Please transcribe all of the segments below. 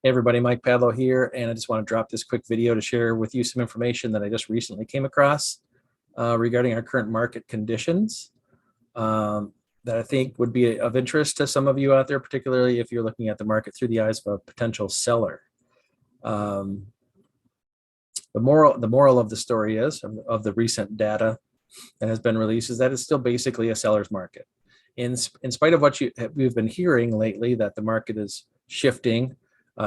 Hey everybody, Mike Padlo here, and I just want to drop this quick video to share with you some information that I just recently came across regarding our current market conditions that I think would be of interest to some of you out there, particularly if you're looking at the market through the eyes of a potential seller. The moral of the story is, of the recent data that has been released, is that it's still basically a seller's market. In spite of what we've been hearing lately, that the market is shifting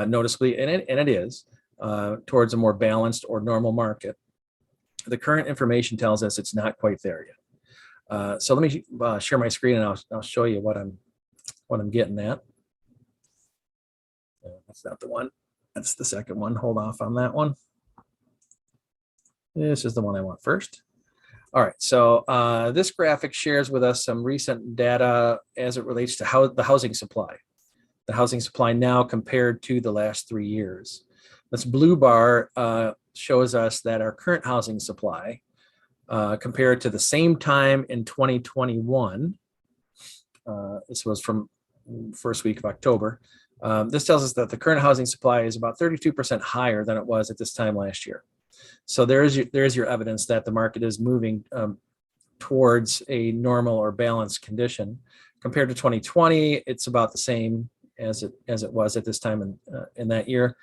noticeably, and it is, towards a more balanced or normal market. The current information tells us it's not quite there yet. So let me share my screen, and I'll show you what I'm getting at. That's not the one. That's the second one. Hold off on that one. This is the one I want first. All right, so this graphic shares with us some recent data as it relates to the housing supply. The housing supply now compared to the last 3 years. This blue bar shows us that our current housing supply compared to the same time in 2021, this was from first week of October, this tells us that the current housing supply is about 32% higher than it was at this time last year. So there's your evidence that the market is moving towards a normal or balanced condition. Compared to 2020, it's about the same as it was at this time in that year.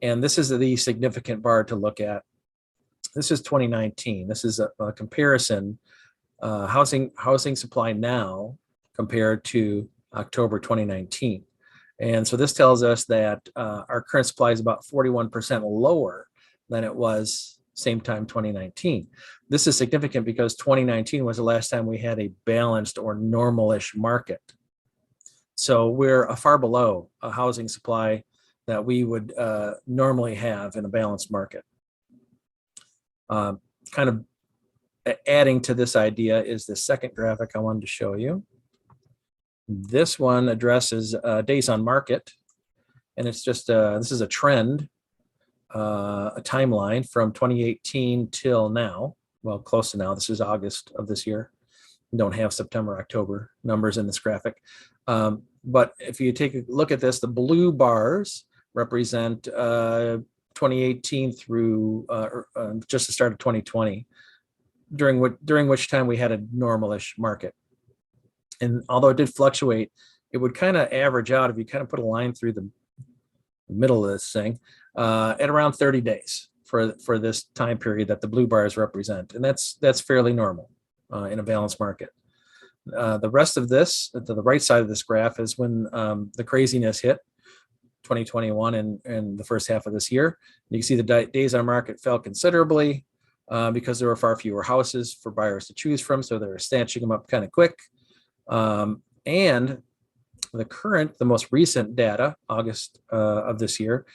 And this is the significant bar to look at. This is 2019. This is a comparison, housing supply now compared to October 2019. And so this tells us that our current supply is about 41% lower than it was same time 2019. This is significant because 2019 was the last time we had a balanced or normal-ish market. So we're far below a housing supply that we would normally have in a balanced market. Kind of adding to this idea is the second graphic I wanted to show you. This one addresses days on market, and it's just this is a trend, a timeline from 2018 till now. Well, close to now. This is August of this year. We don't have September, October numbers in this graphic. But if you take a look at this, the blue bars represent 2018 through just the start of 2020, during which time we had a normal-ish market. And although it did fluctuate, it would kind of average out, if you kind of put a line through the middle of this thing, at around 30 days for this time period that the blue bars represent. And that's fairly normal in a balanced market. The rest of this, to the right side of this graph, is when the craziness hit, 2021 and the first half of this year. You can see the days on market fell considerably because there were far fewer houses for buyers to choose from, so they were snatching them up kind of quick. And the most recent data, August of this year,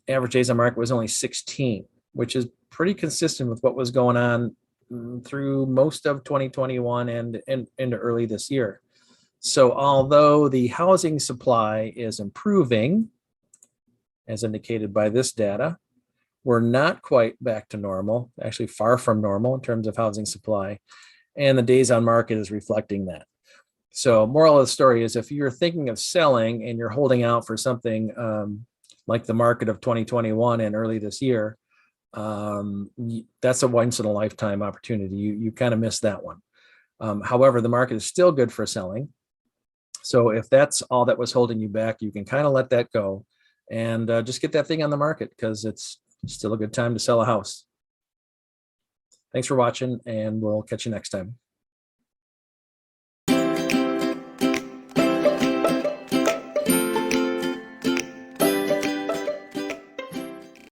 average days on market was only 16, which is pretty consistent with what was going on through most of 2021 and into early this year. So although the housing supply is improving, as indicated by this data, we're not quite back to normal, actually far from normal in terms of housing supply, and the days on market is reflecting that. So moral of the story is, if you're thinking of selling and you're holding out for something like the market of 2021 and early this year, that's a once in a lifetime opportunity. You kind of missed that one. However, the market is still good for selling. So if that's all that was holding you back, you can kind of let that go and just get that thing on the market, because it's still a good time to sell a house. Thanks for watching, and we'll catch you next time.